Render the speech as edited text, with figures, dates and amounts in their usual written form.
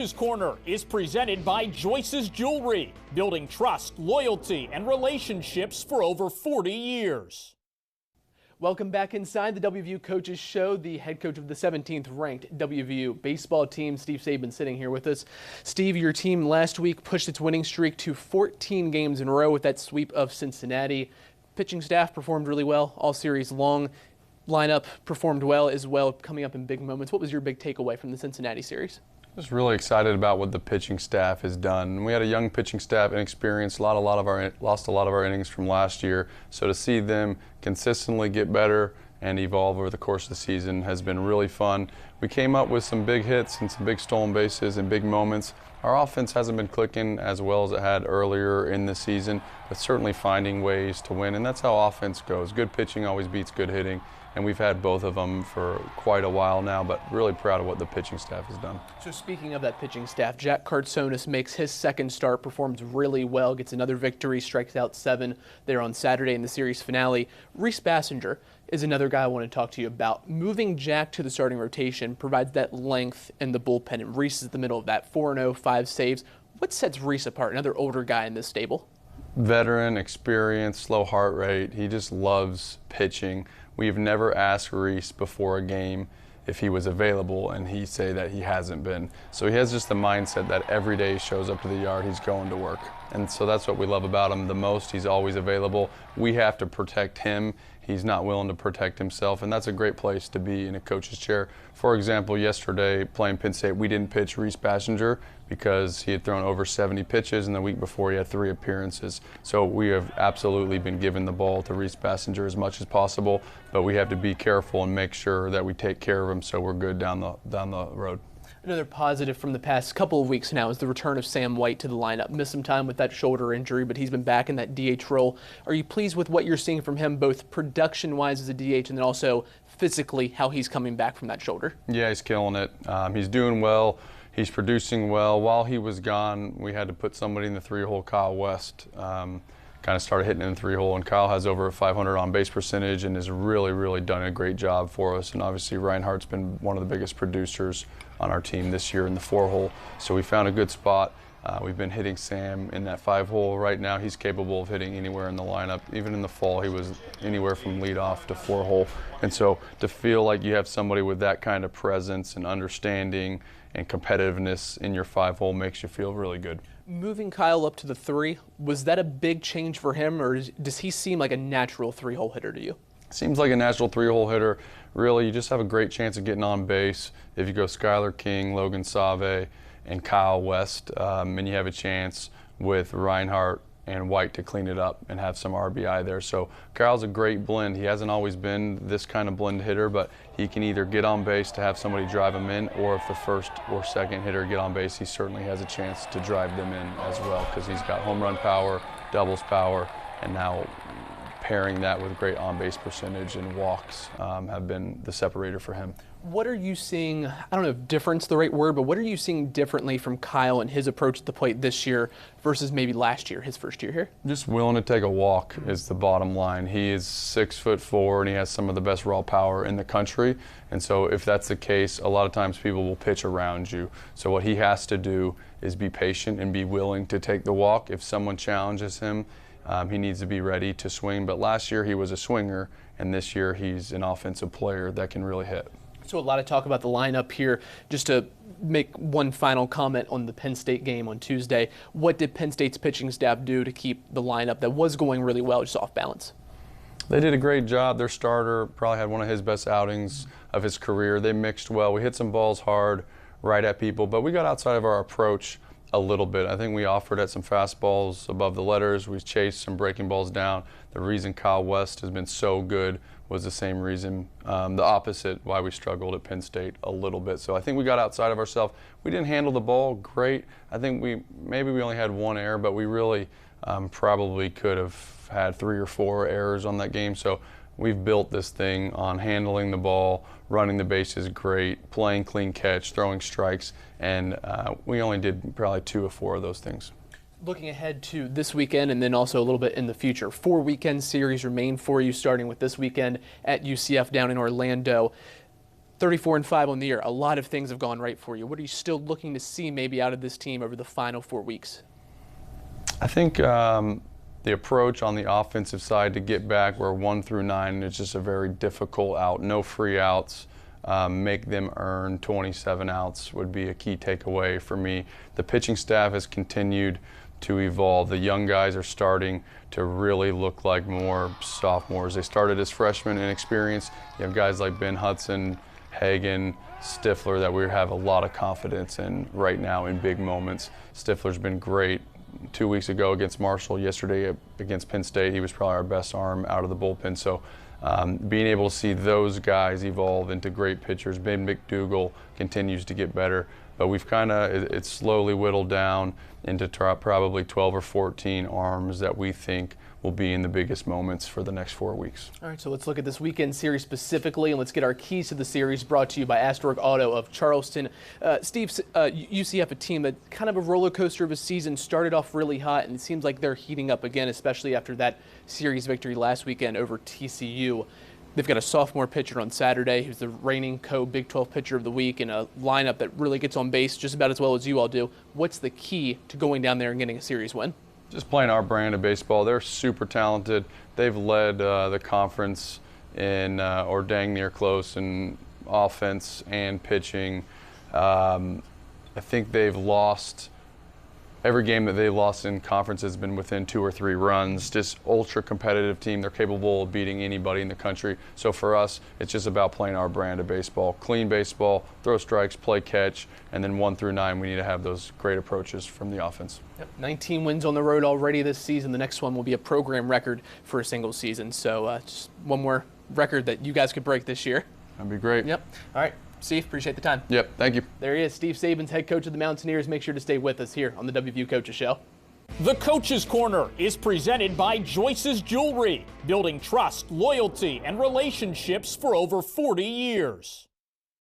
This corner is presented by Joyce's Jewelry, building trust, loyalty, and relationships for over 40 years. Welcome back inside the WVU Coaches Show. The head coach of the 17th ranked WVU baseball team, Steve Sabins, sitting here with us. Steve, your team last week pushed its winning streak to 14 games in a row with that sweep of Cincinnati. Pitching staff performed really well all series long. Lineup performed well as well, coming up in big moments. What was your big takeaway from the Cincinnati series? Just really excited about what the pitching staff has done. We had a young pitching staff, inexperienced, lost a lot of our innings from last year. So to see them consistently get better and evolve over the course of the season has been really fun. We came up with some big hits and some big stolen bases and big moments. Our offense hasn't been clicking as well as it had earlier in the season, but certainly finding ways to win, and that's how offense goes. Good pitching always beats good hitting, and we've had both of them for quite a while now, but really proud of what the pitching staff has done. So speaking of that pitching staff, Jack Cartsonis makes his second start, performs really well, gets another victory, strikes out 7 there on Saturday in the series finale. Reese Bassinger is another guy I want to talk to you about. Moving Jack to the starting rotation provides that length in the bullpen, and Reese is the middle of that, 4-0, 5 saves. What sets Reese apart, another older guy in this stable? Veteran, experienced, slow heart rate. He just loves pitching. We've never asked Reese before a game if he was available, and he say that he hasn't been. So he has just the mindset that every day he shows up to the yard, he's going to work. And so that's what we love about him the most. He's always available. We have to protect him. He's not willing to protect himself, and that's a great place to be in a coach's chair. For example, yesterday playing Penn State, we didn't pitch Reese Bassinger because he had thrown over 70 pitches, and the week before he had 3 appearances. So we have absolutely been giving the ball to Reese Bassinger as much as possible, but we have to be careful and make sure that we take care of him so we're good down the road. Another positive from the past couple of weeks now is the return of Sam White to the lineup. Missed some time with that shoulder injury, but he's been back in that DH role. Are you pleased with what you're seeing from him, both production-wise as a DH and then also physically how he's coming back from that shoulder? Yeah, he's killing it. He's doing well. He's producing well. While he was gone, we had to put somebody in the 3-hole, Kyle West. Kind of started hitting in the 3-hole, and Kyle has over a 500 on-base percentage and has really done a great job for us. And obviously Reinhardt's been one of the biggest producers on our team this year in the 4-hole. So we found a good spot. We've been hitting Sam in that 5-hole. Right now he's capable of hitting anywhere in the lineup. Even in the fall he was anywhere from leadoff to 4-hole. And so to feel like you have somebody with that kind of presence and understanding and competitiveness in your 5-hole makes you feel really good. Moving Kyle up to the 3, was that a big change for him, or does he seem like a natural 3-hole hitter to you? Seems like a natural 3-hole hitter. Really, you just have a great chance of getting on base if you go Skylar King, Logan Save, and Kyle West, and you have a chance with Reinhardt and White to clean it up and have some RBI there. So Kyle's a great blend. He hasn't always been this kind of blend hitter, but he can either get on base to have somebody drive him in, or if the first or second hitter get on base, he certainly has a chance to drive them in as well, because he's got home run power, doubles power, and now pairing that with great on-base percentage and walks have been the separator for him. What are you seeing, I don't know if difference the right word, but what are you seeing differently from Kyle and his approach to the plate this year versus maybe last year, his first year here? Just willing to take a walk is the bottom line. He is 6'4", and he has some of the best raw power in the country. And so if that's the case, a lot of times people will pitch around you. So what he has to do is be patient and be willing to take the walk. If someone challenges him, he needs to be ready to swing. But last year he was a swinger, and this year he's an offensive player that can really hit. So a lot of talk about the lineup here. Just to make one final comment on the Penn State game on Tuesday, what did Penn State's pitching staff do to keep the lineup that was going really well just off balance? They did a great job. Their starter probably had one of his best outings of his career. They mixed well. We hit some balls hard right at people, but we got outside of our approach a little bit. I think we offered at some fastballs above the letters. We chased some breaking balls down. The reason Kyle West has been so good was the same reason, the opposite, why we struggled at Penn State a little bit. So I think we got outside of ourselves. We didn't handle the ball great. I think maybe we only had 1 error, but we really probably could have had 3 or 4 errors on that game. So we've built this thing on handling the ball, running the bases great, playing clean catch, throwing strikes, and we only did probably 2 or 4 of those things. Looking ahead to this weekend and then also a little bit in the future, 4 weekend series remain for you, starting with this weekend at UCF down in Orlando. 34-5 on the year. A lot of things have gone right for you. What are you still looking to see maybe out of this team over the final 4 weeks? I think the approach on the offensive side to get back where 1 through 9 is just a very difficult out. No free outs. Make them earn 27 outs would be a key takeaway for me. The pitching staff has continued to evolve. The young guys are starting to really look like more sophomores. They started as freshmen in experience. You have guys like Ben Hudson, Hagan, Stifler that we have a lot of confidence in right now in big moments. Stifler's been great 2 weeks ago against Marshall. Yesterday against Penn State, he was probably our best arm out of the bullpen. So being able to see those guys evolve into great pitchers. Ben McDougal continues to get better, but we've it's slowly whittled down into probably 12 or 14 arms that we think will be in the biggest moments for the next 4 weeks. All right, so let's look at this weekend series specifically, and let's get our keys to the series brought to you by Astorg Auto of Charleston. Steve, UCF, a team that kind of a roller coaster of a season, started off really hot, and it seems like they're heating up again, especially after that series victory last weekend over TCU. They've got a sophomore pitcher on Saturday who's the reigning Big 12 pitcher of the week, and a lineup that really gets on base just about as well as you all do. What's the key to going down there and getting a series win? Just playing our brand of baseball. They're super talented. They've led the conference in or dang near close in offense and pitching. I think they've lost every game that they've lost in conference has been within 2 or 3 runs. Just ultra competitive team. They're capable of beating anybody in the country. So for us, it's just about playing our brand of baseball. Clean baseball, throw strikes, play catch, and then 1 through 9, we need to have those great approaches from the offense. Yep. 19 wins on the road already this season. The next one will be a program record for a single season. So just one more record that you guys could break this year. That'd be great. Yep. All right. Steve, appreciate the time. Yep, thank you. There he is, Steve Sabins, head coach of the Mountaineers. Make sure to stay with us here on the WVU Coaches Show. The Coach's Corner is presented by Joyce's Jewelry, building trust, loyalty, and relationships for over 40 years.